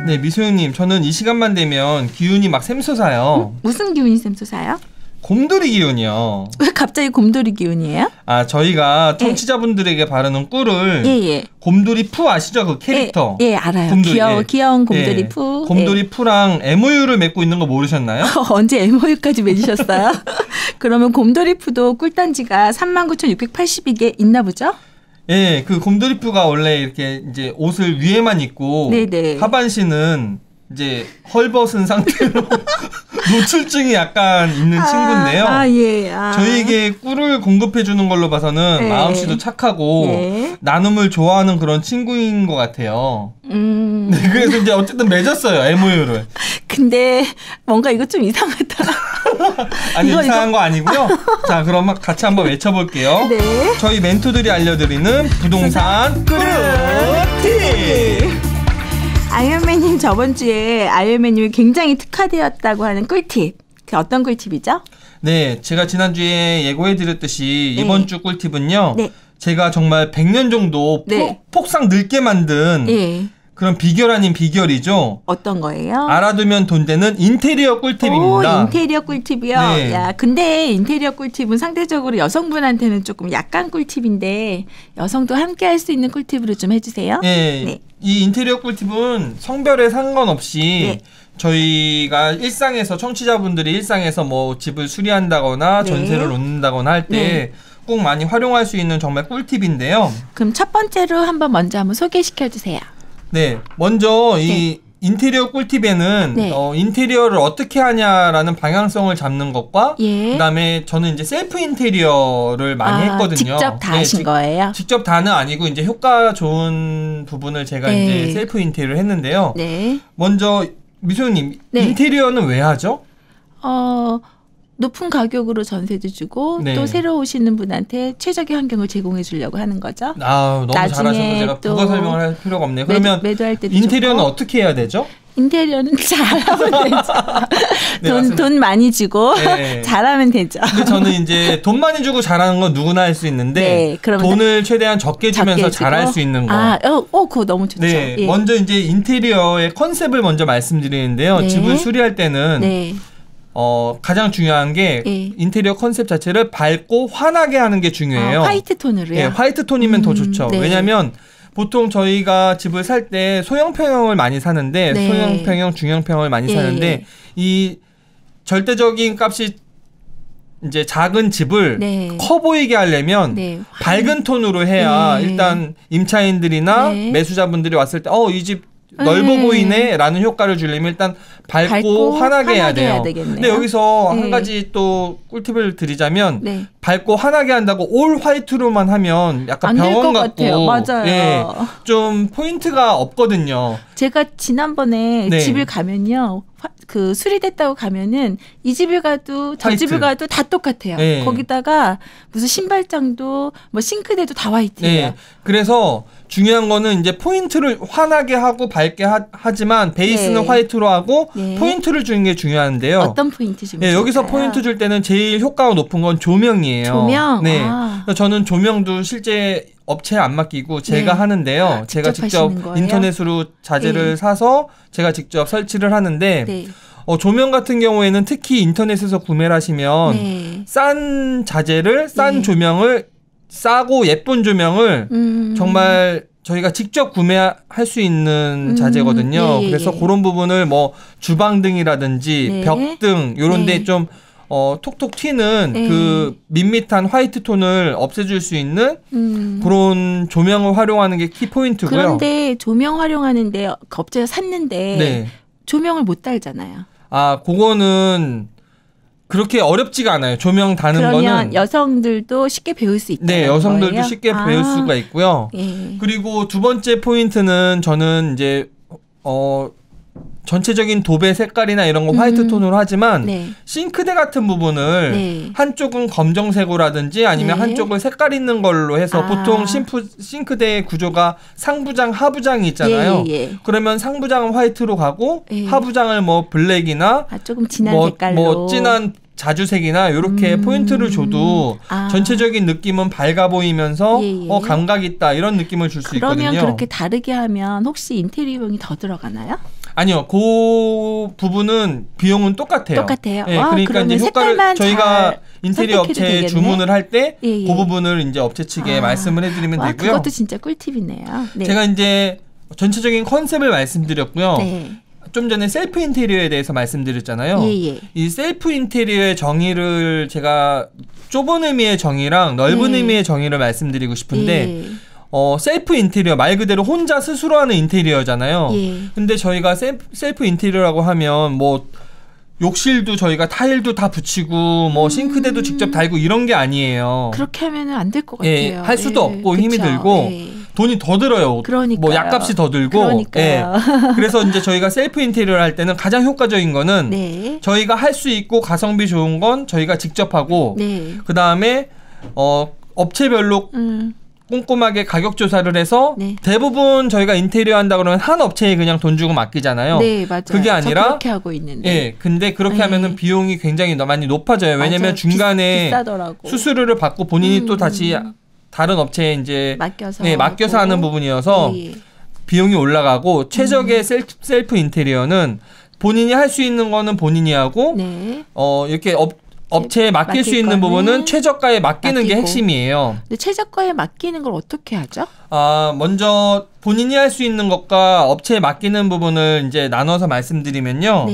네, 미소영님, 저는 이 시간만 되면 기운이 막 샘솟아요. 무슨 기운이 샘솟아요? 곰돌이 기운이요. 왜 갑자기 곰돌이 기운이에요? 아, 저희가 청취자분들에게 바르는 꿀을 곰돌이 푸 아시죠? 그 캐릭터. 예, 알아요. 곰돌이, 귀여운 곰돌이 푸. 곰돌이 푸랑 MOU를 맺고 있는 거 모르셨나요? 언제 MOU까지 맺으셨어요? 그러면 곰돌이 푸도 꿀단지가 39,682개 있나 보죠? 예, 그 곰돌이 푸가 원래 이렇게 이제 옷을 위에만 입고 네네. 하반신은 이제 헐벗은 상태로 노출증이 약간 있는 친구인데요. 저희에게 꿀을 공급해 주는 걸로 봐서는 마음씨도 착하고 나눔을 좋아하는 그런 친구인 것 같아요. 네, 그래서 이제 어쨌든 맺었어요, MOU를. 근데 뭔가 이거 좀 이상하다. 아니, 이상한 거 아니고요. 자, 그럼 같이 한번 외쳐볼게요. 네. 저희 멘토들이 알려드리는 부동산 꿀팁. 아이언맨님, 저번 주에 아이언맨님이 굉장히 특화되었다고 하는 꿀팁. 그 어떤 꿀팁이죠? 네, 제가 지난주에 예고해드렸듯이 이번 주 꿀팁은요. 제가 정말 100년 정도 폭삭 늙게 만든 그런 비결 아닌 비결이죠. 어떤 거예요? 알아두면 돈 되는 인테리어 꿀팁입니다. 오, 인테리어 꿀팁이요? 네. 야, 근데 인테리어 꿀팁은 상대적으로 여성분한테는 조금 약간 꿀팁인데 여성도 함께 할 수 있는 꿀팁으로 좀 해주세요. 네. 이 인테리어 꿀팁은 성별에 상관없이 저희가 일상에서 청취자분들이 일상에서 뭐 집을 수리한다거나 전세를 놓는다거나 할 때 꼭 많이 활용할 수 있는 정말 꿀팁인데요. 그럼 첫 번째로 먼저 한번 소개시켜 주세요. 네, 먼저 이 인테리어 꿀팁에는 인테리어를 어떻게 하냐라는 방향성을 잡는 것과 그다음에 저는 이제 셀프 인테리어를 많이 했거든요. 직접 다 하신 거예요? 직접 다는 아니고 이제 효과 좋은 부분을 제가 이제 셀프 인테리어를 했는데요. 먼저 미소님, 인테리어는 왜 하죠? 높은 가격으로 전세도 주고 또 새로 오시는 분한테 최적의 환경을 제공해 주려고 하는 거죠. 아, 너무 잘하셔서 제가 부가 설명을 할 필요가 없네요. 그러면 매도할 때도 인테리어는 좋고. 어떻게 해야 되죠? 인테리어는 잘하면 되죠. 돈 많이 주고 잘하면 되죠. 근데 저는 이제 돈 많이 주고 잘하는 건 누구나 할 수 있는데 돈을 최대한 적게 주면서 잘할 수 있는 거. 그거 너무 좋죠. 먼저 이제 인테리어의 컨셉을 먼저 말씀드리는데요. 집을 수리할 때는 가장 중요한 게 인테리어 컨셉 자체를 밝고 환하게 하는 게 중요해요. 화이트 톤으로요? 네, 화이트 톤이면 더 좋죠. 왜냐하면 보통 저희가 집을 살 때 소형평형을 많이 사는데 소형평형, 중형평형을 많이 사는데 이 절대적인 값이 이제 작은 집을 커 보이게 하려면 밝은 톤으로 해야 일단 임차인들이나 매수자분들이 왔을 때 이 집 넓어 보이네 라는 효과를 주려면 일단 밝고 환하게 해야 돼요. 근데 여기서 한 가지 또 꿀팁을 드리자면 밝고 환하게 한다고 올 화이트로만 하면 약간 병원 같고 맞아요. 좀 포인트가 없거든요. 제가 지난번에 집을 가면요. 그 수리됐다고 가면은 이 집을 가도 저 집을 가도 다 똑같아요. 거기다가 무슨 신발장도 뭐 싱크대도 다 화이트예요. 그래서 중요한 거는 이제 포인트를 환하게 하고 밝게 하지만 베이스는 화이트로 하고 포인트를 주는 게 중요한데요. 어떤 포인트 주면 좋을까요? 여기서 포인트 줄 때는 제일 효과가 높은 건 조명이에요. 조명? 저는 조명도 실제 업체에 안 맡기고 제가 하는데요. 제가 직접 인터넷으로 자재를 사서 제가 직접 설치를 하는데 조명 같은 경우에는 특히 인터넷에서 구매를 하시면 싼 자재를 싼 조명을 싸고 예쁜 조명을 정말 저희가 직접 구매할 수 있는 자재거든요. 그래서 그런 부분을 뭐 주방등이라든지 벽등 이런 데 좀 톡톡 튀는 그 밋밋한 화이트 톤을 없애줄 수 있는 그런 조명을 활용하는 게 키포인트고요. 그런데 조명 활용하는데 업체에서 샀는데 조명을 못 달잖아요. 그거는 그렇게 어렵지가 않아요. 조명 다는 거는. 그러면 여성들도 쉽게 배울 수 있다는 거예요? 네, 여성들도 쉽게 배울 수가 있고요. 그리고 두 번째 포인트는 저는 이제 전체적인 도배 색깔이나 이런 거 화이트 톤으로 하지만 싱크대 같은 부분을 한쪽은 검정색으로라든지 아니면 한쪽을 색깔 있는 걸로 해서 보통 싱크대의 구조가 상부장, 하부장이 있잖아요. 그러면 상부장은 화이트로 가고 하부장을 뭐 블랙이나 조금 진한 색깔로 진한 자주색이나 이렇게 포인트를 줘도 전체적인 느낌은 밝아 보이면서 감각 있다 이런 느낌을 줄 수 있거든요. 그러면 그렇게 다르게 하면 혹시 인테리어 비용이 더 들어가나요? 아니요, 그 부분은 비용은 똑같아요. 똑같아요. 네, 그러니까 이제 효과를 저희가 인테리어 업체에 주문을 할 때 그 부분을 이제 업체 측에 말씀을 해드리면 되고요. 그것도 진짜 꿀팁이네요. 네. 제가 이제 전체적인 컨셉을 말씀드렸고요. 좀 전에 셀프 인테리어에 대해서 말씀드렸잖아요. 이 셀프 인테리어의 정의를 제가 좁은 의미의 정의랑 넓은 의미의 정의를 말씀드리고 싶은데 셀프 인테리어 말 그대로 혼자 스스로 하는 인테리어잖아요. 근데 저희가 셀프 인테리어라고 하면 뭐 욕실도 저희가 타일도 다 붙이고 뭐 싱크대도 직접 달고 이런 게 아니에요. 그렇게 하면은 안 될 것 같아요. 할 수도 없고 힘이 들고 돈이 더 들어요. 그러니까요. 뭐 약값이 더 들고. 그래서 이제 저희가 셀프 인테리어를 할 때는 가장 효과적인 거는 저희가 할 수 있고 가성비 좋은 건 저희가 직접 하고 그 다음에 업체별로 꼼꼼하게 가격 조사를 해서 대부분 저희가 인테리어 한다 그러면 한 업체에 그냥 돈 주고 맡기잖아요. 네, 맞아요. 그게 아니라 그렇게 하고 있는데. 근데 그렇게 하면은 비용이 굉장히 많이 높아져요. 왜냐면 중간에 비싸더라고. 수수료를 받고 본인이 또 다시 다른 업체에 이제 맡겨서 하는 부분이어서 비용이 올라가고 최적의 셀프 인테리어는 본인이 할 수 있는 거는 본인이 하고 이렇게 업체에 맡길 수 있는 부분은 최저가에 맡기는 게 핵심이에요. 근데 최저가에 맡기는 걸 어떻게 하죠? 먼저 본인이 할 수 있는 것과 업체에 맡기는 부분을 이제 나눠서 말씀드리면요.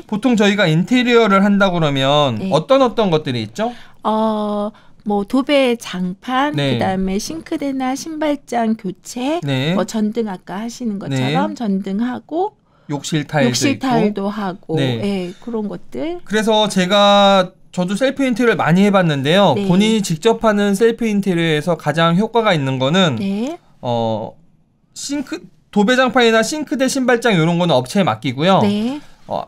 보통 저희가 인테리어를 한다 그러면 어떤 것들이 있죠? 뭐 도배 장판, 그다음에 싱크대나 신발장 교체, 뭐 전등 아까 하시는 것처럼 전등하고 욕실 타일도 하고 그런 것들. 그래서 저도 셀프 인테리어를 많이 해봤는데요. 본인이 직접 하는 셀프 인테리어에서 가장 효과가 있는 거는 도배장판이나 싱크대, 신발장 이런 거는 업체에 맡기고요.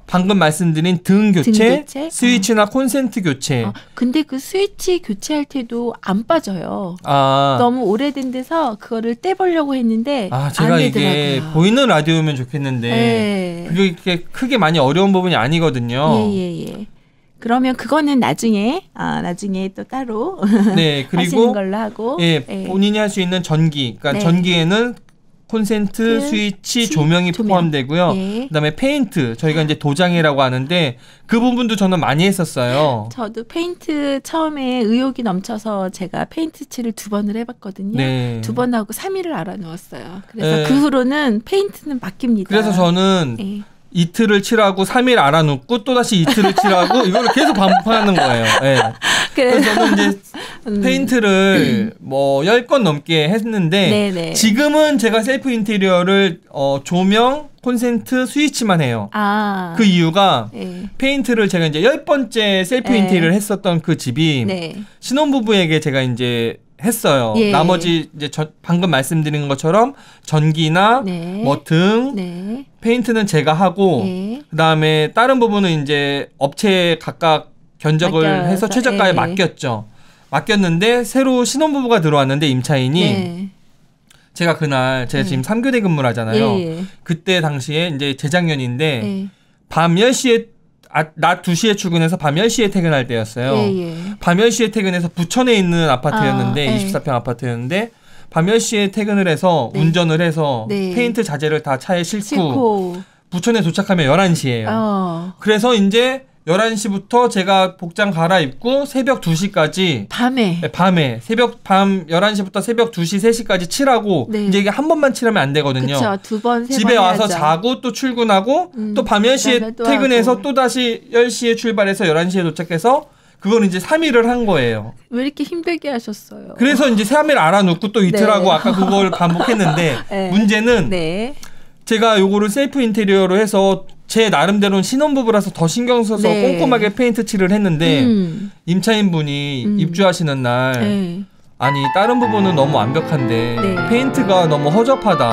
방금 말씀드린 등 교체? 스위치나 콘센트 교체. 근데 그 스위치 교체할 때도 안 빠져요. 너무 오래된 데서 그거를 떼보려고 했는데 제가 이게 보이는 라디오면 좋겠는데 그게 이렇게 크게 많이 어려운 부분이 아니거든요. 그러면 그거는 나중에 또 따로 그리고 하시는 걸로 하고 본인이 할 수 있는 전기, 그러니까 전기에는 콘센트, 스위치, 조명이 포함되고요. 그다음에 페인트, 저희가 이제 도장이라고 하는데 그 부분도 저는 많이 했었어요. 저도 페인트 처음에 의욕이 넘쳐서 제가 페인트 칠을 2번을 해봤거든요. 2번 하고 3일을 알아놓았어요. 그래서 그 후로는 페인트는 맡깁니다. 그래서 저는 이틀을 칠하고 3일 알아놓고 또다시 이틀을 칠하고 이거를 계속 반복하는 거예요. 그래서 저는 이제 페인트를 뭐 10건 넘게 했는데 지금은 제가 셀프 인테리어를 조명, 콘센트, 스위치만 해요. 그 이유가 페인트를 제가 이제 10번째 셀프 인테리어를 했었던 그 집이 신혼부부에게 제가 이제 했어요. 나머지 이제 방금 말씀드린 것처럼 전기나 뭐 등 페인트는 제가 하고 그다음에 다른 부분은 이제 업체에 각각 견적을 해서 최저가에 맡겼는데 새로 신혼부부가 들어왔는데 임차인이 제가 지금 3교대 근무를 하잖아요. 그때 당시에 이제 재작년인데 밤 10시에 낮 2시에 출근해서 밤 10시에 퇴근할 때였어요. 밤 10시에 퇴근해서 부천에 있는 아파트였는데 24평 아파트였는데 밤 10시에 퇴근을 해서 운전을 해서 페인트 자재를 다 차에 싣고 부천에 도착하면 11시예요. 그래서 이제 11시부터 제가 복장 갈아입고 새벽 2시까지 밤에 밤 11시부터 새벽 2시, 3시까지 칠하고 이제 이게 한 번만 칠하면 안 되거든요. 그쵸, 2번, 3번 집에 와서 자고 또 출근하고 또 밤 10시에 퇴근해서 또 다시 10시에 출발해서 11시에 도착해서 그건 이제 3일을 한 거예요. 왜 이렇게 힘들게 하셨어요? 그래서 이제 3일 알아놓고 또 이틀하고 아까 그걸 반복했는데 문제는 제가 요거를 셀프 인테리어로 해서 제 나름대로는 신혼부부라서 더 신경 써서 꼼꼼하게 페인트 칠을 했는데 임차인분이 입주하시는 날 아니 다른 부분은 너무 완벽한데 페인트가 너무 허접하다.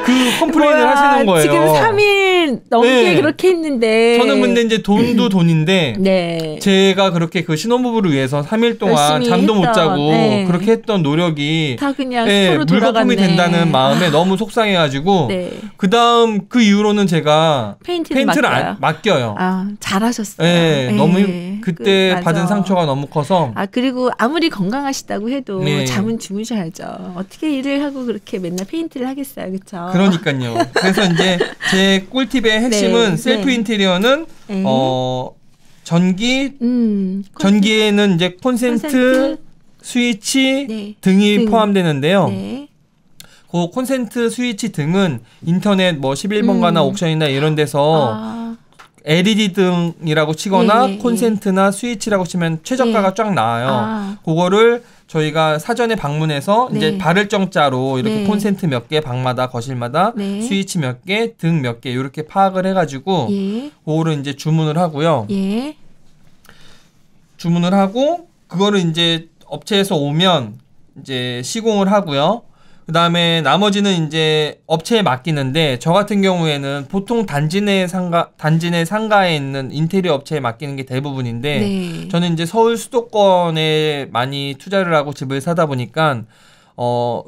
그 컴플레인을 하시는 거예요. 지금 3일 돈을 넘게 그렇게 했는데. 저는 근데 이제 돈도 돈인데 네. 제가 그렇게 그 신혼부부를 위해서 3일 동안 잠도 못 자고 그렇게 했던 노력이 다 그냥 스스로 돌아갔네. 물거품이 된다는 마음에 너무 속상해가지고 그다음 그 이후로는 제가 페인트를 맡겨요. 잘하셨어요. 네, 너무 그때 받은 상처가 너무 커서. 그리고 아무리 건강하시다고 해도 잠은 주무셔야죠. 어떻게 일을 하고 그렇게 맨날 페인트를 하겠어요, 그렇죠? 그러니까요. 그래서 이제 제 꿀팁의 핵심은 셀프 인테리어는 전기에는 이제 콘센트, 스위치 등이 포함되는데요. 그 콘센트, 스위치 등은 인터넷 뭐 11번가나 옥션이나 이런 데서 LED 등이라고 치거나 콘센트나 스위치라고 치면 최저가가 쫙 나와요. 그거를 저희가 사전에 방문해서 이제 바를 정자로 이렇게 콘센트 몇 개, 방마다, 거실마다, 스위치 몇 개, 등 몇 개, 이렇게 파악을 해가지고, 그거를 이제 주문을 하고요. 주문을 하고, 그거를 이제 업체에서 오면 이제 시공을 하고요. 그 다음에 나머지는 이제 업체에 맡기는데, 저 같은 경우에는 보통 단지 내 상가에 있는 인테리어 업체에 맡기는 게 대부분인데, 저는 이제 서울 수도권에 많이 투자를 하고 집을 사다 보니까,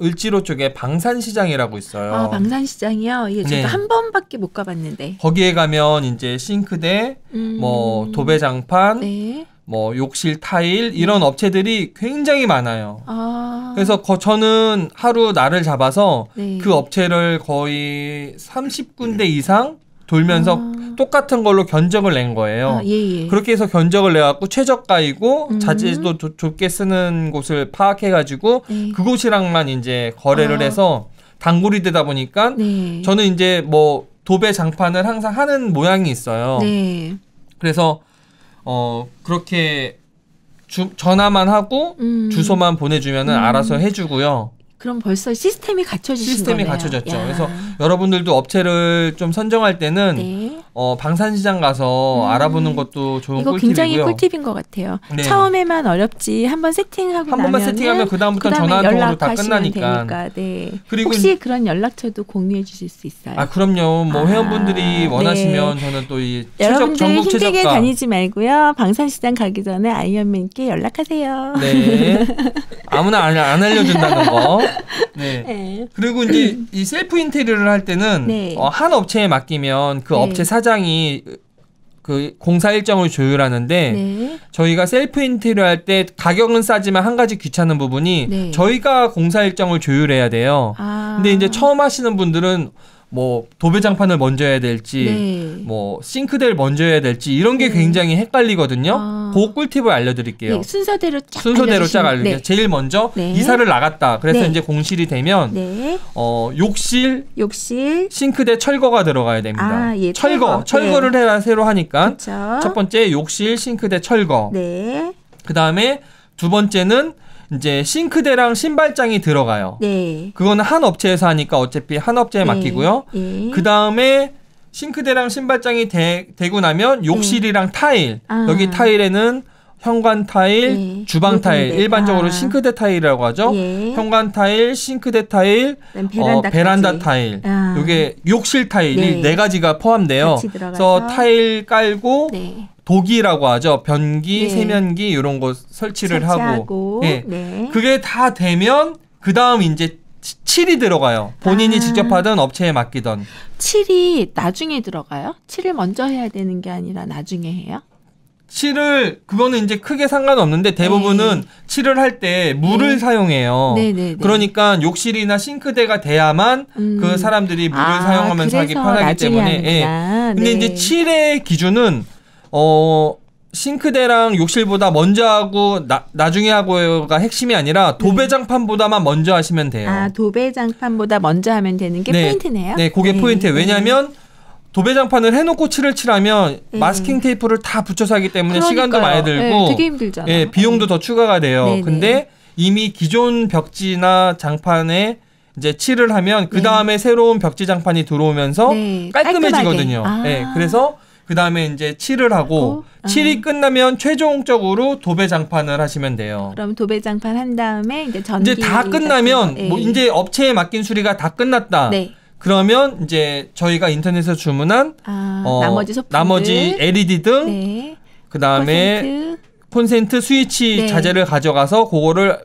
을지로 쪽에 방산시장이라고 있어요. 방산시장이요? 예, 저도 한 번밖에 못 가봤는데. 거기에 가면 이제 싱크대, 뭐 도배장판, 뭐 욕실 타일 이런 업체들이 굉장히 많아요. 그래서 저는 하루 날을 잡아서 그 업체를 거의 30군데 이상 돌면서 똑같은 걸로 견적을 낸 거예요. 그렇게 해서 견적을 내갖고 최저가이고 자재도 좁게 쓰는 곳을 파악해가지고 그곳이랑만 이제 거래를 해서 단골이 되다 보니까 저는 이제 뭐 도배 장판을 항상 하는 모양이 있어요. 그래서 그렇게 전화만 하고 주소만 보내주면은 알아서 해주고요. 그럼 벌써 시스템이 갖춰지신 시스템이 거네요. 갖춰졌죠. 그래서 여러분들도 업체를 좀 선정할 때는 방산시장 가서 알아보는 것도 좋은 이거 꿀팁이고요. 굉장히 꿀팁인 것 같아요. 처음에만 어렵지 한번 세팅하고 한 번만 세팅하면 그다음부터는 전화 한 통으로 다 끝나니까. 그리고 혹시 그런 연락처도 공유해 주실 수 있어요? 그럼요. 뭐 회원분들이 원하시면 저는 또 이 여러분들 전국 힘들게 최저가 다니지 말고요. 방산시장 가기 전에 아이언맨께 연락하세요. 네. 아무나 안 알려준다는 거. 그리고 이제 이 셀프 인테리어를 할 때는 한 업체에 맡기면 그 업체 사장이 그 공사 일정을 조율하는데 저희가 셀프 인테리어 할 때 가격은 싸지만 한 가지 귀찮은 부분이 저희가 공사 일정을 조율해야 돼요. 근데 이제 처음 하시는 분들은 뭐 도배장판을 먼저 해야 될지 뭐 싱크대를 먼저 해야 될지 이런 게 굉장히 헷갈리거든요. 그 꿀팁을 알려드릴게요. 순서대로 쫙 알려드릴게요. 제일 먼저 이사를 나갔다. 그래서 이제 공실이 되면 욕실, 싱크대 철거가 들어가야 됩니다. 철거를 해야 새로 하니까 첫 번째 욕실, 싱크대 철거. 그 다음에 두 번째는 이제 싱크대랑 신발장이 들어가요. 그거는 한 업체에서 하니까 어차피 한 업체에 맡기고요. 그 다음에 싱크대랑 신발장이 되고 나면 욕실이랑 타일. 여기 타일에는 현관 타일, 주방 타일, 일반적으로 싱크대 타일이라고 하죠. 현관 타일, 싱크대 타일, 베란다 타일. 이게 욕실 타일이 4가지가 포함돼요. 그래서 타일 깔고 도기라고 하죠. 변기, 세면기 이런 거 설치를 하고. 그게 다 되면 그 다음 이제 칠이 들어가요. 본인이 직접 하든 업체에 맡기던. 칠이 나중에 들어가요? 칠을 먼저 해야 되는 게 아니라 나중에 해요? 그거는 이제 크게 상관없는데 대부분은 칠을 할 때 물을 사용해요. 그러니까 욕실이나 싱크대가 돼야만 그 사람들이 물을 사용하면서 하기 편하기 때문에. 근데 이제 칠의 기준은 싱크대랑 욕실보다 먼저 하고 나중에 하고가 핵심이 아니라 도배장판보다만 먼저 하시면 돼요. 도배장판보다 먼저 하면 되는 게 포인트네요. 그게 포인트예요. 왜냐하면 도배장판을 해놓고 칠을 칠하면 마스킹 테이프를 다 붙여서 하기 때문에 시간도 많이 들고 되게 힘들잖아요. 비용도 더 추가가 돼요. 근데 이미 기존 벽지나 장판에 이제 칠을 하면 그 다음에 새로운 벽지 장판이 들어오면서 깔끔해지거든요. 그래서 그 다음에 이제 칠을 하고 칠이 끝나면 최종적으로 도배장판을 하시면 돼요. 그럼 도배장판 한 다음에 이제 전기 이제 다 끝나면 뭐 이제 업체에 맡긴 수리가 다 끝났다. 그러면 이제 저희가 인터넷에서 주문한 나머지 소품들, 나머지 LED 등, 네. 그 다음에 콘센트 스위치 네. 자재를 가져가서 그거를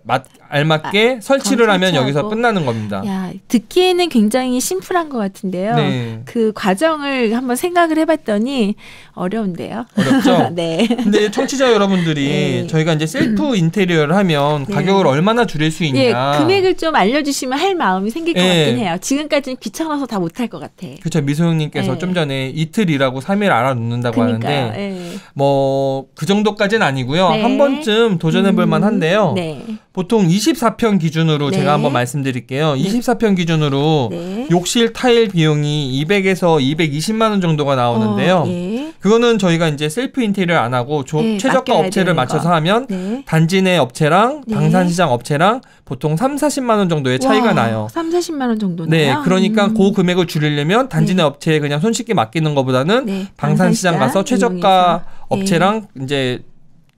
알맞게 설치를 하면 여기서 끝나는 겁니다. 야, 듣기에는 굉장히 심플한 것 같은데요. 네. 그 과정을 한번 생각을 해봤더니 어려운데요. 어렵죠? 네. 근데 청취자 여러분들이 네. 저희가 이제 셀프 인테리어를 하면 네. 가격을 얼마나 줄일 수 있냐. 네, 금액을 좀 알려주시면 할 마음이 생길 것 같긴 해요. 지금까지는 귀찮아서 다 못할 것 같아. 그렇죠. 미소영님께서 네. 좀 전에 이틀 일하고 3일 알아놓는다고 하는데 네. 뭐 그 정도까지는 아니고요. 네. 한 번쯤 도전해볼 만한데요. 네. 보통 24평 기준으로 네. 제가 한번 말씀드릴게요. 네. 24평 기준으로 네. 욕실 타일 비용이 200에서 220만 원 정도가 나오는데요. 예. 그거는 저희가 이제 셀프 인테리어 안 하고 네. 최저가 업체를 맞춰서 하면 네. 단지 내 업체랑 네. 방산시장 업체랑 보통 30-40만 원 정도의 차이가 나요. 30-40만 원 정도나요? 네. 그러니까 그 금액을 줄이려면 단지 내 업체에 그냥 손쉽게 맡기는 것보다는 네. 방산시장 가서 최저가 업체랑 네. 이제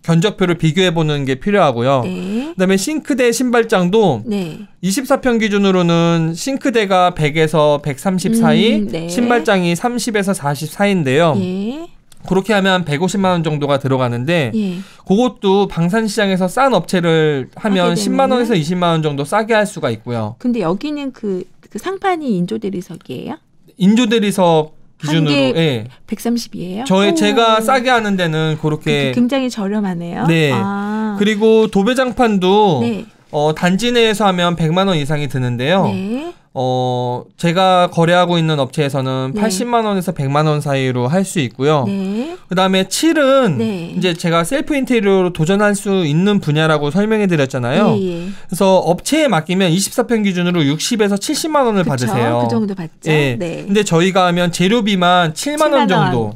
견적표를 비교해보는 게 필요하고요. 네. 그다음에 싱크대 신발장도 네. 24평 기준으로는 싱크대가 100에서 130 사이, 네. 신발장이 30에서 40 사이인데요. 네. 그렇게 하면 150만 원 정도가 들어가는데 그것도 방산시장에서 싼 업체를 하면 10만 원에서 20만 원 정도 싸게 할 수가 있고요. 근데 여기는 그 상판이 인조대리석이에요? 인조대리석 기준으로 예. 130이에요? 제가 싸게 하는 데는 그렇게 굉장히 저렴하네요. 네. 그리고 도배장판도 네. 단지 내에서 하면 100만 원 이상이 드는데요. 네. 제가 거래하고 있는 업체에서는 네. 80만 원에서 100만 원 사이로 할 수 있고요. 네. 그다음에 칠은 네. 이제 제가 셀프 인테리어로 도전할 수 있는 분야라고 설명해 드렸잖아요. 예. 그래서 업체에 맡기면 24평 기준으로 60에서 70만 원을 그쵸? 받으세요. 그 정도 받죠. 예. 네. 근데 저희가 하면 재료비만 7만 원 정도.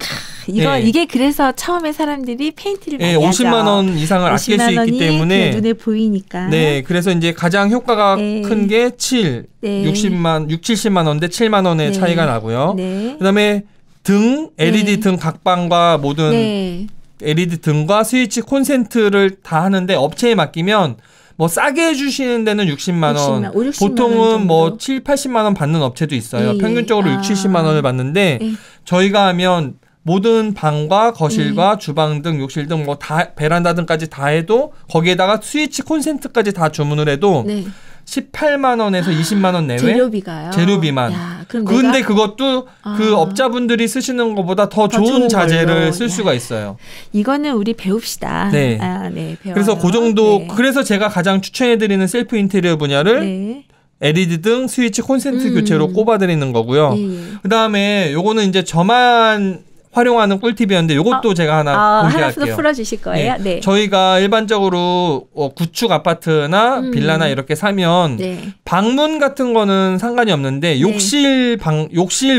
이게 그래서 처음에 사람들이 페인트를 많이 하죠. 50만 원 이상을 아낄 수 있기 때문에 눈에 보이니까. 네, 그래서 이제 가장 효과가 큰 게 7, 네. 70만 원인데 7만 원의 네. 차이가 나고요. 네. 그다음에 등, LED 등 각방과 모든 네. LED 등과 스위치 콘센트를 다 하는데 업체에 맡기면 뭐 싸게 해주시는 데는 60만 원, 5, 보통은 뭐 7, 80만 원 받는 업체도 있어요. 평균적으로 6, 70만 원을 받는데 저희가 하면 모든 방과 거실과 주방 등 욕실 등 뭐 다 베란다 등까지 다 해도 거기에다가 스위치 콘센트까지 다 주문을 해도 네. 18만 원에서 20만 원 내외 재료비가요? 재료비만. 근데 그것도 그 업자분들이 쓰시는 것보다 더 좋은 자재를 쓸 수가 있어요. 이거는 우리 배웁시다. 네. 네, 배워요. 그래서 그 정도 네. 그래서 제가 가장 추천해드리는 셀프 인테리어 분야를 네. LED 등 스위치 콘센트 교체로 꼽아드리는 거고요. 그다음에 요거는 이제 저만 활용하는 꿀팁이었는데 이것도 제가 하나 공개할게요. 하나 더 풀어주실 거예요? 네. 저희가 일반적으로 구축 아파트나 빌라나 이렇게 사면 네. 방문 같은 거는 상관이 없는데 욕실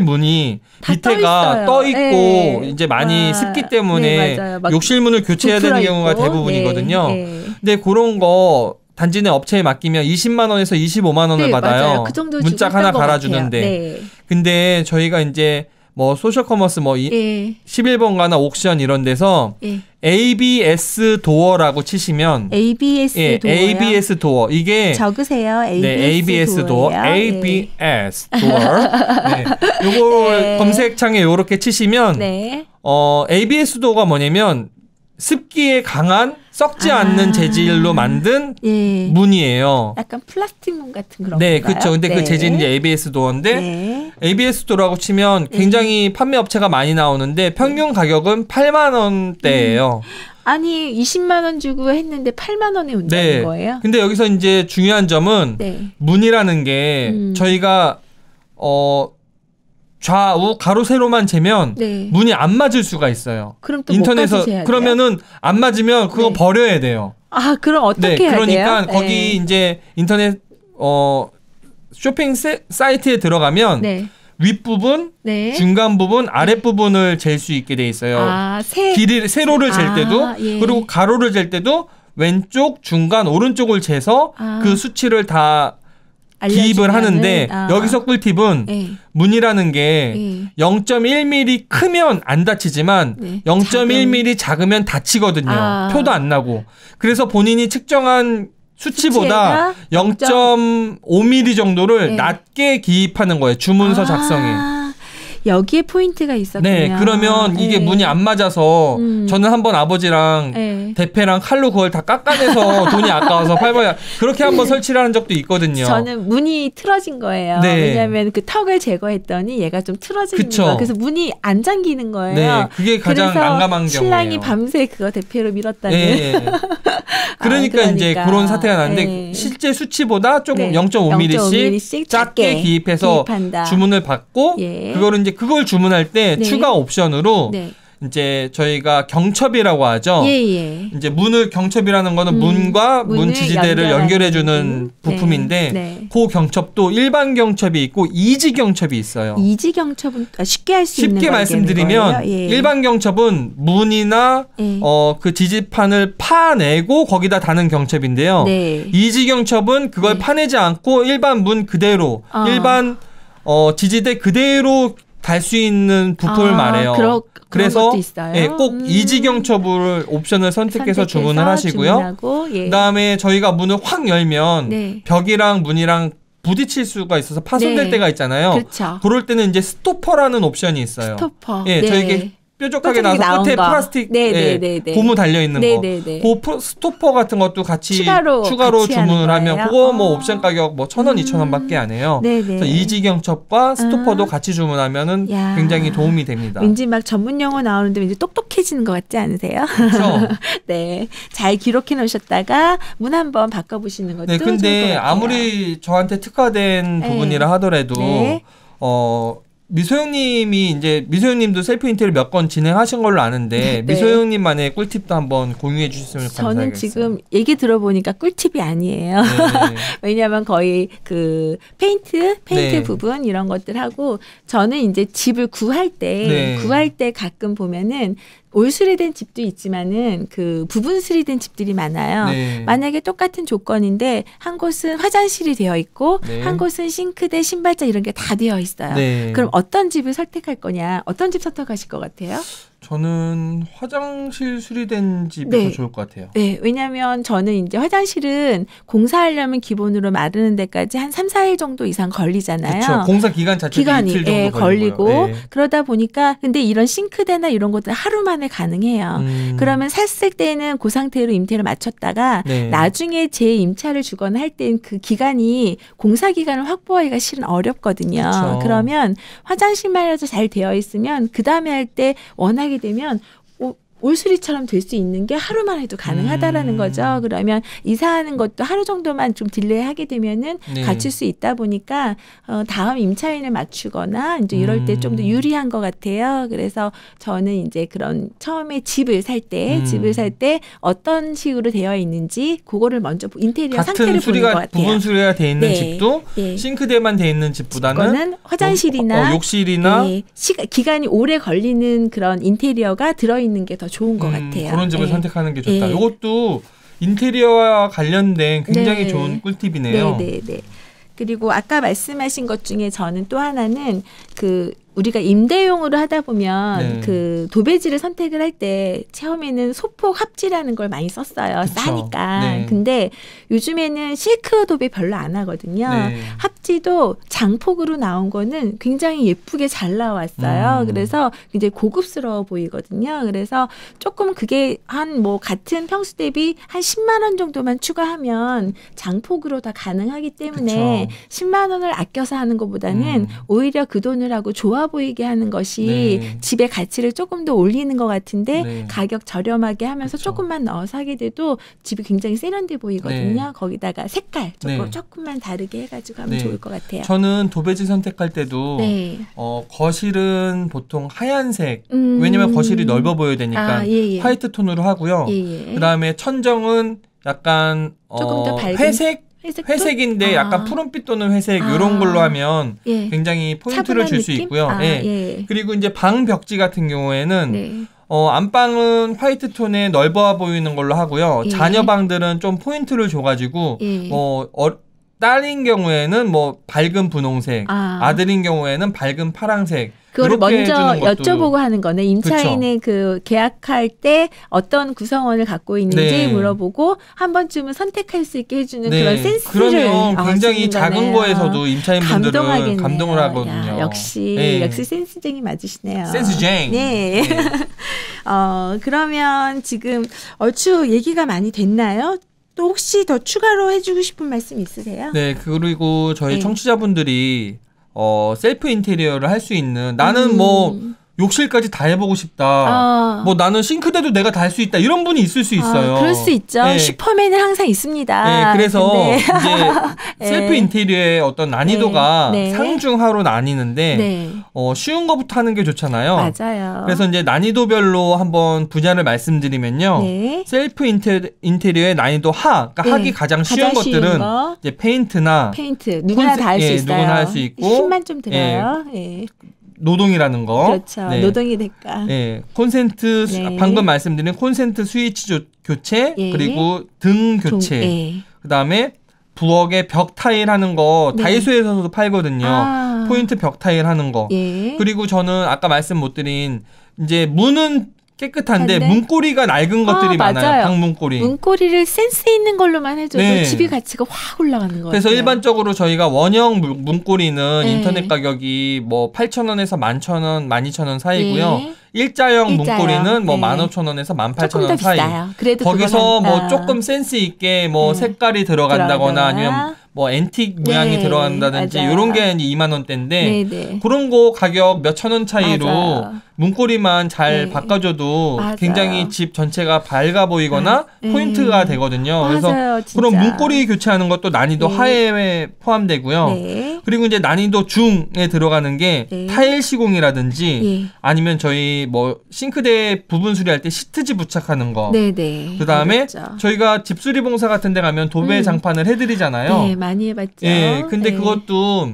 문이 밑에가 떠 있고 네. 이제 많이 습기 때문에 네, 욕실 문을 교체해야 되는 경우가 대부분이거든요. 네. 근데 그런 거 단지 내 업체에 맡기면 20만 원에서 25만 원을 네, 받아요. 그 정도 문짝 하나 갈아주는데. 네. 근데 저희가 이제 뭐 소셜커머스 뭐 11번 가나 옥션 이런 데서 ABS 도어라고 치시면 ABS 도어요? ABS 도어 이게 적으세요. ABS 도어. ABS 도어. 네. 요거 검색창에 요렇게 치시면 ABS 도어가 뭐냐면 습기에 강한 썩지 않는 재질로 만든 문이에요. 약간 플라스틱 문 같은 그런 네, 그렇죠. 근데 그 재질이 이제 ABS 도어인데 ABS 도어라고 치면 굉장히 판매 업체가 많이 나오는데 평균 가격은 8만 원대예요. 아니 20만 원 주고 했는데 8만 원에 온다는 거예요? 근데 여기서 이제 중요한 점은 문이라는 게 저희가 좌우 가로 세로만 재면 문이 안 맞을 수가 있어요. 그럼 또 인터넷에서 그러면은 안 맞으면 그거 버려야 돼요. 그럼 어떻게 해야 돼요? 그러니까 거기 이제 인터넷 쇼핑 사이트에 들어가면 윗부분, 중간 부분, 아랫부분을 잴 수 있게 돼 있어요. 세로를 잴 때도 그리고 가로를 잴 때도 왼쪽, 중간, 오른쪽을 재서 그 수치를 다 기입을 하는데 여기서 꿀팁은 문이라는 게 0.1mm 크면 안 다치지만 0.1mm 작으면 다치거든요. 표도 안 나고. 그래서 본인이 측정한 수치보다 0.5mm 정도를 네. 낮게 기입하는 거예요. 주문서 작성에. 여기에 포인트가 있었군요. 네, 그러면 이게 문이 안 맞아서 저는 한번 아버지랑 대패랑 칼로 그걸 다 깎아내서 돈이 아까워서 팔벌 그렇게 한번 설치를 한 적도 있거든요. 저는 문이 틀어진 거예요. 네. 왜냐하면 그 턱을 제거했더니 얘가 좀 틀어지는 거예요. 그래서 문이 안 잠기는 거예요. 네, 그게 가장 난감한 경우예요. 신랑이 밤새 그거 대패로 밀었다는. 네. 그러니까 이제 그런 사태가 나는데 실제 수치보다 조금 0.5mm씩 작게 기입해서 주문을 받고 그거를 이제 그걸 주문할 때 추가 옵션으로 이제 저희가 경첩이라고 하죠. 이제 문을 경첩이라는 거는 문과 문 지지대를 연결해주는 부품인데 그 경첩도 일반 경첩이 있고 이지 경첩이 있어요. 이지 경첩은 쉽게 할 수 있는 쉽게 말씀드리면 일반 경첩은 문이나 그 지지판을 파내고 거기다 다는 경첩인데요. 이지 경첩은 그걸 파내지 않고 일반 문 그대로 일반 지지대 그대로 달 수 있는 부품을 말해요. 그래서 꼭 이지경첩을 옵션을 선택해서 주문을 하시고요. 그다음에 저희가 문을 확 열면 벽이랑 문이랑 부딪힐 수가 있어서 파손될 때가 있잖아요. 그렇죠. 그럴 때는 이제 스토퍼라는 옵션이 있어요. 스토퍼. 저에게 뾰족하게 나와서 끝에 플라스틱 고무 달려 있는 거. 그 스토퍼 같은 것도 같이 추가로 주문을 하면 그거 뭐 옵션 가격 뭐 1,000원, 2,000원밖에 안 해요. 그래서 이지경첩과 스토퍼도 같이 주문하면은 굉장히 도움이 됩니다. 왠지 막 전문 용어 나오는데 왠지 똑똑해지는 것 같지 않으세요? 그렇죠. 네, 잘 기록해 놓으셨다가 문 한번 바꿔보시는 것도 좋을 것 같아요. 근데 아무리 저한테 특화된 부분이라 하더라도 미소영님도 셀프 인테리어 몇 건 진행하신 걸로 아는데 미소영님만의 꿀팁도 한번 공유해 주셨으면 감사하겠어요. 저는 지금 얘기 들어보니까 꿀팁이 아니에요. 왜냐하면 거의 그 페인트 부분 이런 것들 하고 저는 이제 집을 구할 때 가끔 보면은 올 수리된 집도 있지만은 그 부분 수리된 집들이 많아요. 만약에 똑같은 조건인데 한 곳은 화장실이 되어 있고 한 곳은 싱크대, 신발장 이런 게 다 되어 있어요. 그럼 어떤 집을 선택할 거냐? 어떤 집 선택하실 것 같아요? 저는 화장실 수리된 집이 더 좋을 것 같아요. 네, 왜냐하면 저는 이제 화장실은 공사하려면 기본으로 마르는 데까지 한 3, 4일 정도 이상 걸리잖아요. 그렇죠. 공사 기간 자체도 이틀 정도 걸리고 그러다 보니까 근데 이런 싱크대나 이런 것들 하루 만에 가능해요. 그러면 샀을 때는 그 상태로 임대를 맞췄다가 나중에 재임차를 주거나 할 때는 그 기간이 공사 기간을 확보하기가 실은 어렵거든요. 그쵸. 그러면 화장실만이라도 잘 되어 있으면 그 다음에 할 때 원하게 되면 올수리처럼 될 수 있는 게 하루만 해도 가능하다라는 거죠. 그러면 이사하는 것도 하루 정도만 좀 딜레이 하게 되면은 갖출 수 있다 보니까 다음 임차인을 맞추거나 이제 이럴 때 좀 더 유리한 것 같아요. 그래서 저는 이제 그런 처음에 집을 살 때 어떤 식으로 되어 있는지 그거를 먼저 인테리어 상태를 보는 것 같아요. 부분 수리가 돼 있는 집도 싱크대만 돼 있는 집보다는 화장실이나 욕실이나 기간이 오래 걸리는 그런 인테리어가 들어있는 게 더 좋은 것 같아요. 그런 집을 선택하는 게 좋다. 이것도 인테리어와 관련된 굉장히 좋은 꿀팁이네요. 그리고 아까 말씀하신 것 중에 저는 또 하나는 우리가 임대용으로 하다 보면 그 도배지를 선택을 할 때 처음에는 소폭 합지라는 걸 많이 썼어요. 그쵸. 싸니까. 근데 요즘에는 실크 도배 별로 안 하거든요. 합지도 장폭으로 나온 거는 굉장히 예쁘게 잘 나왔어요. 그래서 이제 고급스러워 보이거든요. 그래서 조금 그게 같은 평수 대비 한 10만 원 정도만 추가하면 장폭으로 다 가능하기 때문에 10만 원을 아껴서 하는 것보다는 오히려 그 돈을 하고 좋아 보이게 하는 것이 집의 가치를 조금 더 올리는 것 같은데 가격 저렴하게 하면서 조금만 넣어서 하게 돼도 집이 굉장히 세련돼 보이거든요. 거기다가 색깔 조금만 다르게 해가지고 하면 좋을 것 같아요. 저는 도배지 선택할 때도 거실은 보통 하얀색 왜냐면 거실이 넓어 보여야 되니까 화이트 톤으로 하고요. 그다음에 천정은 약간 조금 더 밝은 회색인데 약간 푸른빛 또는 회색 이런 걸로 하면 굉장히 포인트를 줄 수 있고요. 그리고 이제 방 벽지 같은 경우에는 안방은 화이트 톤에 넓어 보이는 걸로 하고요. 자녀 방들은 좀 포인트를 줘가지고 딸인 경우에는 밝은 분홍색, 아들인 경우에는 밝은 파란색. 그거를 먼저 여쭤보고 하는 거네. 임차인의 그 계약할 때 어떤 구성원을 갖고 있는지 네. 물어보고 한 번쯤은 선택할 수 있게 해주는 네. 그런 센스를 그러면 굉장히 작은 거에서도 임차인분들은 감동을 하거든요. 야, 역시 센스쟁이 맞으시네요. 센스쟁. 네. 그러면 지금 얼추 얘기가 많이 됐나요? 또 혹시 더 추가로 해주고 싶은 말씀 있으세요? 네, 그리고 저희 청취자분들이 셀프 인테리어를 할 수 있는 나는 뭐 욕실까지 다 해보고 싶다. 뭐 나는 싱크대도 내가 다 할 수 있다. 이런 분이 있을 수 있어요. 그럴 수 있죠. 네. 슈퍼맨은 항상 있습니다. 네, 그래서 이제 셀프 인테리어의 어떤 난이도가 상중하로 나뉘는데 쉬운 것부터 하는 게 좋잖아요. 맞아요. 그래서 이제 난이도별로 한번 분야를 말씀드리면요. 셀프 인테리어의 난이도 그러니까 하기 가장 쉬운 것들은 이제 페인트 누구나 다 할 수 있어요. 누구나 할 수 있고 힘만 좀 들어요. 노동이라는 거. 그렇죠. 네. 노동이 될까. 네. 콘센트 방금 말씀드린 콘센트 스위치 교체 그리고 등 교체. 그다음에 부엌에 벽 타일 하는 거 다이소에서도 팔거든요. 포인트 벽 타일 하는 거. 그리고 저는 아까 말씀 못 드린 이제 문은 깨끗한데 문고리가 낡은 것들이 많아요. 방문고리. 문고리를 센스 있는 걸로만 해줘도 집이 가치가 확 올라가는 거예요. 그래서 일반적으로 저희가 원형 문고리는 인터넷 가격이 뭐 8,000원에서 11,000원, 12,000원 사이고요. 일자형 문고리는 뭐 15,000원에서 18,000원 사이. 그래도 거기서 뭐 조금 센스 있게 뭐 색깔이 들어간다거나 아니면 뭐 앤틱 모양이 들어간다든지 이런 게 2만 원대인데 그런 거 가격 몇천 원 차이로 문고리만 잘 바꿔줘도 굉장히 집 전체가 밝아 보이거나 포인트가 되거든요. 그래서 그런 문고리 교체하는 것도 난이도 하에 포함되고요. 그리고 이제 난이도 중에 들어가는 게 타일 시공이라든지 아니면 저희 뭐 싱크대 부분 수리할 때 시트지 부착하는 거. 그다음에 저희가 집수리 봉사 같은 데 가면 도배 장판을 해드리잖아요. 많이 해봤죠. 근데 그것도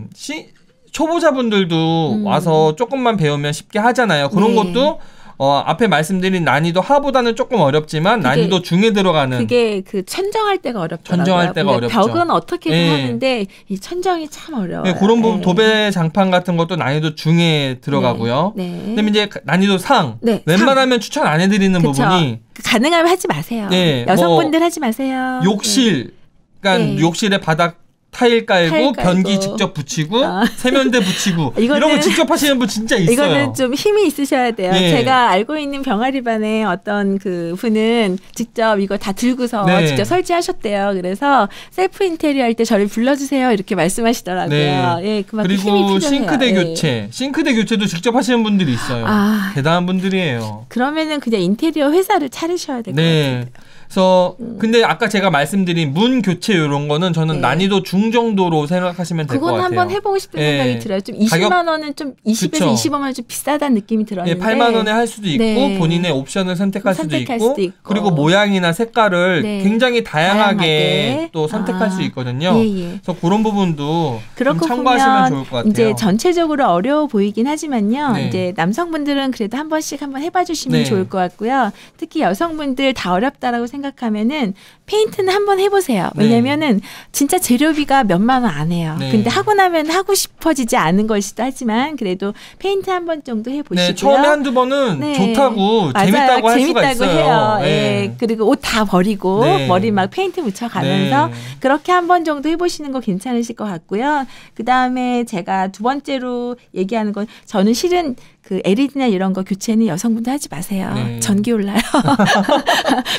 초보자분들도 와서 조금만 배우면 쉽게 하잖아요. 그런 것도 앞에 말씀드린 난이도 하보다는 조금 어렵지만 난이도 중에 들어가는. 그게 그 천정할 때가 어렵더라고요. 천정할 때가 어렵죠. 벽은 어떻게든 하는데 이 천정이 참 어려워요. 그런 부분 도배 장판 같은 것도 난이도 중에 들어가고요. 그다음에 이제 난이도 상. 웬만하면 추천 안 해드리는 부분이. 가능하면 하지 마세요. 여성분들 하지 마세요. 욕실. 그러니까 욕실에 바닥 타일 깔고 변기 직접 붙이고 세면대 붙이고 이런 거 직접 하시는 분 진짜 있어요. 이거는 좀 힘이 있으셔야 돼요. 제가 알고 있는 병아리반의 어떤 그 분은 직접 이거 다 들고서 직접 설치하셨대요. 그래서 셀프 인테리어 할 때 저를 불러주세요 이렇게 말씀하시더라고요. 그만큼 그리고 힘이 필요해요. 싱크대 교체도 직접 하시는 분들이 있어요. 대단한 분들이에요. 그러면은 그냥 인테리어 회사를 차리셔야 될 것 같아요. 그래서 근데 아까 제가 말씀드린 문 교체 이런 거는 저는 난이도 중 정도로 생각하시면 될 것 같아요. 그건 한번 해보고 싶은 생각이 들어요. 좀 20만 원은 좀 20에서 25만 원 좀 비싸다는 느낌이 들었는데 8만 원에 할 수도 있고 본인의 옵션을 선택할 수도 있고 그리고 모양이나 색깔을 굉장히 다양하게 또 선택할 수 있거든요. 그래서 그런 부분도 좀 참고하시면 좋을 것 같아요. 이제 전체적으로 어려워 보이긴 하지만요. 이제 남성분들은 그래도 한 번씩 한번 해봐 주시면 좋을 것 같고요. 특히 여성분들 다 어렵다라고 생각하면은 페인트는 한번 해보세요. 왜냐면은 진짜 재료비가 몇만 원 안 해요. 근데 하고 나면 하고 싶어지지 않은 것이기도 하지만 그래도 페인트 한 번 정도 해보시고요. 처음에 한두 번은 좋다고 재밌다고 할 수가 있어요. 해요. 그리고 옷 다 버리고 머리 막 페인트 묻혀가면서 그렇게 한 번 정도 해보시는 거 괜찮으실 것 같고요. 그 다음에 제가 두 번째로 얘기하는 건 저는 실은 그 LED나 이런 거 교체는 여성분들 하지 마세요. 전기 올라요.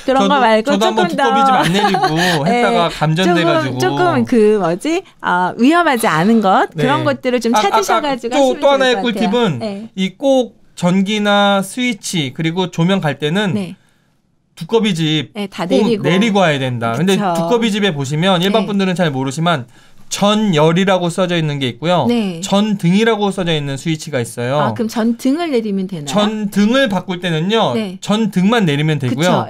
그런 거 말고 저도 한번 두꺼비 좀 안 내리고 했다가 감전돼가지고 조금 그 위험하지 않은 것 그런 것들을 좀 찾으셔가지고 하시면 또 하나의 꿀팁은 이 꼭 전기나 스위치 그리고 조명 갈 때는 두꺼비집 다 꼭 내리고 와야 된다. 근데 두꺼비집에 보시면 일반 분들은 잘 모르지만 전열이라고 써져 있는 게 있고요. 전등이라고 써져 있는 스위치가 있어요. 그럼 전등을 내리면 되나요? 전등을 바꿀 때는요. 전등만 내리면 되고요.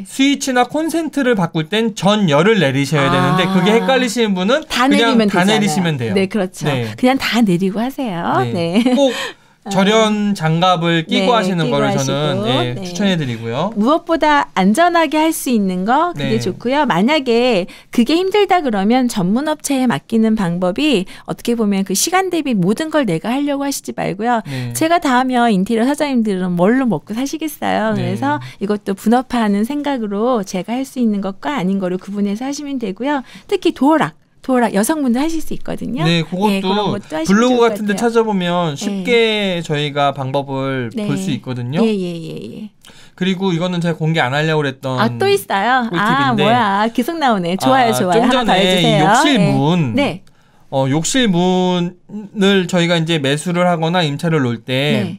스위치나 콘센트를 바꿀 땐 전열을 내리셔야 되는데 그게 헷갈리시는 분은 그냥 다 내리시면 돼요. 네, 그렇죠. 그냥 다 내리고 하세요. 꼭 절연 장갑을 끼고 하시는 거를 저는 추천해드리고요. 무엇보다 안전하게 할 수 있는 거 그게 좋고요. 만약에 그게 힘들다 그러면 전문 업체에 맡기는 방법이 어떻게 보면 그 시간 대비 모든 걸 내가 하려고 하시지 말고요. 제가 다 하면 인테리어 사장님들은 뭘로 먹고 사시겠어요. 그래서 이것도 분업화하는 생각으로 제가 할 수 있는 것과 아닌 거를 구분해서 하시면 되고요. 특히 도어락 여성분들 하실 수 있거든요. 네, 그것도 블로그 같은 데 찾아보면 쉽게 저희가 방법을 볼 수 있거든요. 예. 그리고 이거는 제가 공개 안 하려고 그랬던 또 있어요? 꿀팁인데. 뭐야. 계속 나오네. 좋아요. 좀 전에 이 욕실문 욕실문을 저희가 이제 매수를 하거나 임차를 놓을 때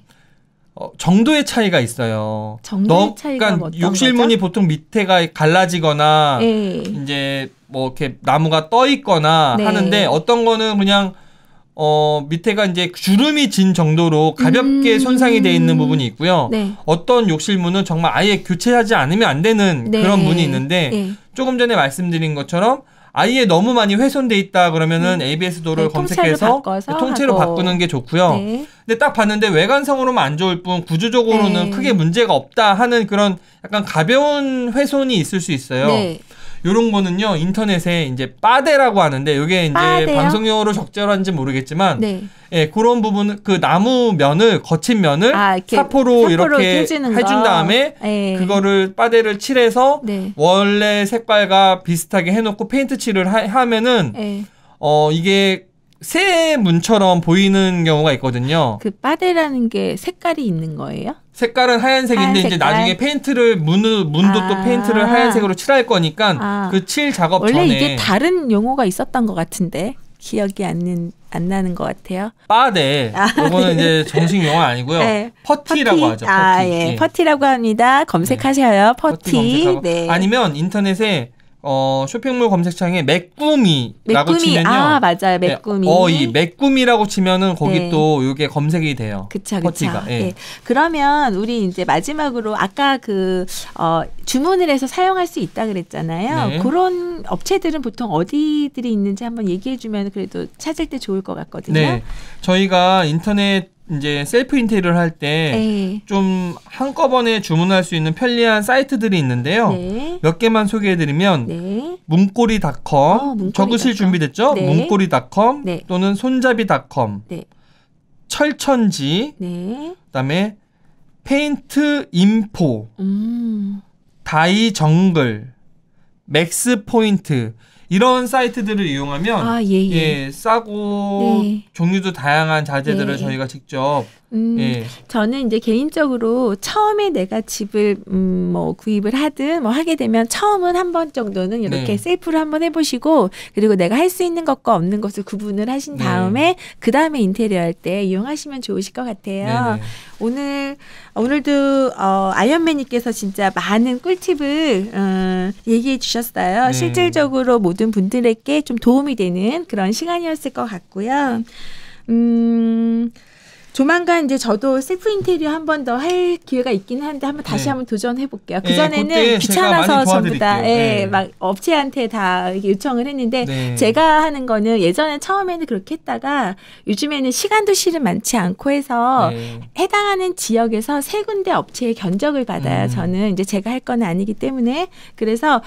정도의 차이가 있어요. 정도의 차이가 그러니까 욕실문이 보통 밑에가 갈라지거나 이제 뭐 이렇게 나무가 떠 있거나 하는데 어떤 거는 그냥 밑에가 이제 주름이 진 정도로 가볍게 손상이 돼 있는 부분이 있고요. 어떤 욕실문은 정말 아예 교체하지 않으면 안 되는 그런 문이 있는데 조금 전에 말씀드린 것처럼 아예 너무 많이 훼손돼 있다 그러면은 ABS 도어를 검색해서 통째로 바꾸는 게 좋고요. 근데 딱 봤는데 외관상으로만 안 좋을 뿐 구조적으로는 크게 문제가 없다 하는 그런 약간 가벼운 훼손이 있을 수 있어요. 요런 거는요, 인터넷에 이제 빠데라고 하는데, 요게 이제 방송용어로 적절한지 모르겠지만, 그런 부분, 그 나무 면을, 거친 면을 사포로 이렇게 해준 다음에, 그거를 빠데를 칠해서, 원래 색깔과 비슷하게 해놓고 페인트 칠을 하면은, 이게 새 문처럼 보이는 경우가 있거든요. 그 빠데라는 게 색깔이 있는 거예요? 색깔은 하얀색인데 이제 나중에 페인트를 문도 또 페인트를 하얀색으로 칠할 거니까 그 칠 작업 원래 전에 이게 다른 용어가 있었던 것 같은데 기억이 안 나는 것 같아요. 빠데 이거는 이제 정식 용어 아니고요. 퍼티라고 하죠. 퍼티. 퍼티라고 합니다. 검색하셔요. 퍼티. 아니면 인터넷에 쇼핑몰 검색창에 메꾸미라고 치면요. 맞아요. 메꾸미. 이 메꾸미라고 치면은 거기 또 이게 검색이 돼요. 그쵸. 퍼티가. 그러면 우리 이제 마지막으로 아까 주문을 해서 사용할 수 있다 그랬잖아요. 그런 업체들은 보통 어디들이 있는지 한번 얘기해 주면 그래도 찾을 때 좋을 것 같거든요. 저희가 인터넷 이제 셀프 인테리어를 할 때 좀 한꺼번에 주문할 수 있는 편리한 사이트들이 있는데요. 몇 개만 소개해드리면 문고리.com 적으실 준비됐죠? 문고리.com 또는 손잡이.com 철천지 그다음에 페인트인포 다이정글 맥스포인트 이런 사이트들을 이용하면 싸고 종류도 다양한 자재들을 저희가 직접 저는 이제 개인적으로 처음에 내가 집을 구입을 하든 하게 되면 처음은 한 번 정도는 이렇게 셀프를 한번 해보시고 그리고 내가 할 수 있는 것과 없는 것을 구분을 하신 다음에 그 다음에 인테리어 할 때 이용하시면 좋으실 것 같아요. 오늘도 아이언맨님께서 진짜 많은 꿀팁을 얘기해 주셨어요. 실질적으로 모든 분들에게 좀 도움이 되는 그런 시간이었을 것 같고요. 조만간 이제 저도 셀프 인테리어 한 번 더 할 기회가 있긴 한데 한번 다시 한번 도전해 볼게요. 그 전에는 귀찮아서 전부 다 막 업체한테 다 요청을 했는데 제가 하는 거는 예전에 처음에는 그렇게 했다가 요즘에는 시간도 실은 많지 않고 해서 해당하는 지역에서 세 군데 업체의 견적을 받아요. 저는 이제 제가 할 건 아니기 때문에 그래서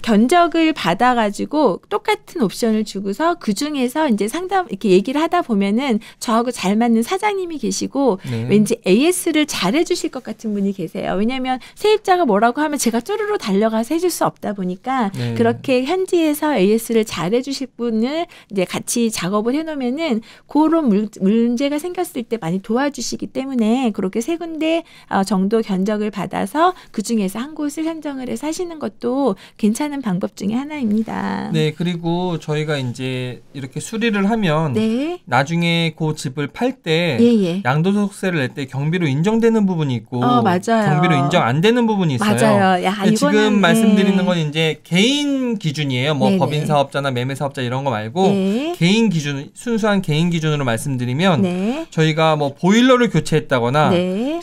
견적을 받아가지고 똑같은 옵션을 주고서 그 중에서 이제 이렇게 얘기를 하다 보면은 저하고 잘 맞는 사장님이 계시고 왠지 AS를 잘해주실 것 같은 분이 계세요. 왜냐하면 세입자가 뭐라고 하면 제가 쪼르르 달려가서 해줄 수 없다 보니까 그렇게 현지에서 AS를 잘해주실 분을 이제 같이 작업을 해놓으면은 그런 문제가 생겼을 때 많이 도와주시기 때문에 그렇게 세 군데 정도 견적을 받아서 그 중에서 한 곳을 선정을 해서 하시는 것도 괜찮은 방법 중에 하나입니다. 그리고 저희가 이제 이렇게 수리를 하면 나중에 그 집을 팔 때 양도소득세를 낼 때 경비로 인정되는 부분이 있고 경비로 인정 안 되는 부분이 있어요. 지금 말씀드리는 건 이제 개인 기준이에요. 법인 사업자나 매매 사업자 이런 거 말고 개인 기준, 순수한 개인 기준으로 말씀드리면 저희가 보일러를 교체했다거나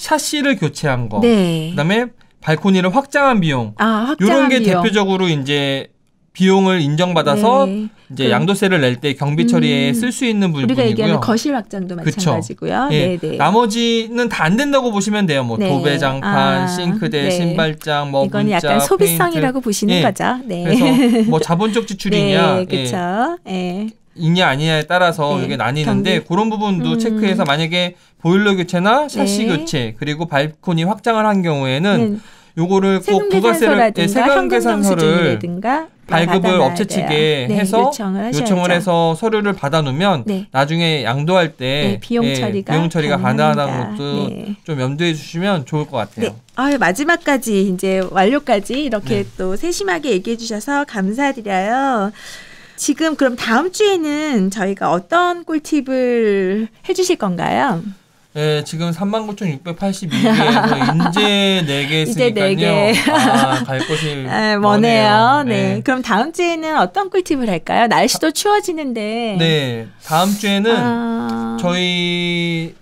샤시를 교체한 거, 그다음에 발코니를 확장한 비용, 이런 게 대표적으로 이제 비용을 인정받아서 네. 이제 양도세를 낼 때 경비 처리에 쓸 수 있는 부분이고요. 우리가 얘기하는 거실 확장도 마찬가지고요. 네. 네. 나머지는 다 안 된다고 보시면 돼요. 뭐 네. 도배장판, 싱크대, 네. 신발장, 뭐 이건 문짝, 약간 소비성이라고 페인트. 보시는 네. 거죠. 네. 그래서 뭐 자본적 지출이냐, 네, 그렇죠. 네. 있냐 아니냐에 따라서 이게 나뉘는데 그런 부분도 체크해서 만약에 보일러 교체나 샤시 교체 그리고 발코니 확장을 한 경우에는 요거를 꼭 부가세를 세금계산서를 발급을 업체 측에 해서 요청을 해서 서류를 받아놓으면 나중에 양도할 때 비용 처리가 가능하다는 것도 좀 염두해 주시면 좋을 것 같아요. 네. 마지막까지 이제 완료까지 이렇게 또 세심하게 얘기해 주셔서 감사드려요. 지금 그럼 다음 주에는 저희가 어떤 꿀팁을 해주실 건가요? 네, 지금 39,682개에서 인제 4개 했으니까요. 이제 4개. 갈 곳이 머네요. 네. 그럼 다음 주에는 어떤 꿀팁을 할까요? 날씨도 추워지는데. 네, 다음 주에는 저희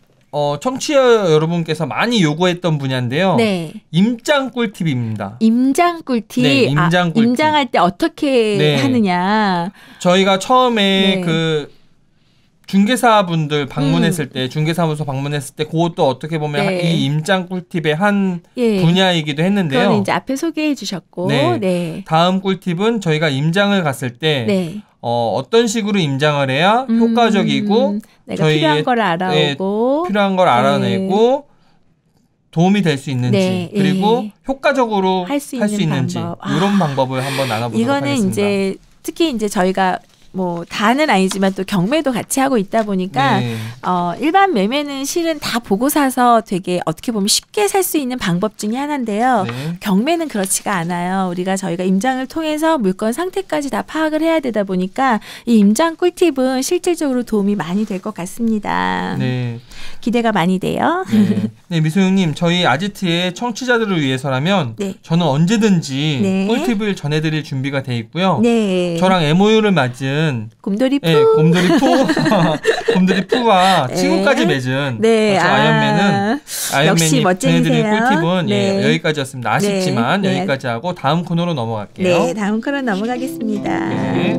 청취자 여러분께서 많이 요구했던 분야인데요. 네. 임장 꿀팁입니다. 임장 꿀팁. 네, 임장 꿀팁. 임장할 때 어떻게 하느냐. 저희가 처음에 그 중개사분들 방문했을 때, 중개사무소 방문했을 때, 그것도 어떻게 보면 이 임장 꿀팁의 한 분야이기도 했는데요. 그건 이제 앞에 소개해 주셨고, 다음 꿀팁은 저희가 임장을 갔을 때, 어떤 식으로 임장을 해야 효과적이고, 내가 필요한 걸 알아오고, 필요한 걸 알아내고, 도움이 될 수 있는지, 그리고 효과적으로 할 수 있는지, 이런 방법을 한번 나눠보도록 하겠습니다. 이거는 이제 특히 이제 저희가 뭐 다는 아니지만 또 경매도 같이 하고 있다 보니까 일반 매매는 실은 다 보고 사서 되게 어떻게 보면 쉽게 살 수 있는 방법 중에 하나인데요. 경매는 그렇지가 않아요. 저희가 임장을 통해서 물건 상태까지 다 파악을 해야 되다 보니까 이 임장 꿀팁은 실질적으로 도움이 많이 될 것 같습니다. 네. 기대가 많이 돼요. 네, 미소영님, 저희 아지트의 청취자들을 위해서라면 저는 언제든지 꿀팁을 전해드릴 준비가 돼 있고요. 저랑 MOU를 맺은 곰돌이 푸, 곰돌이 푸와 친구까지 맺은 아이언맨은 역시 전해드릴 꿀팁은 여기까지였습니다. 아쉽지만 여기까지 하고 다음 코너로 넘어갈게요. 네, 다음 코너 넘어가겠습니다. 네.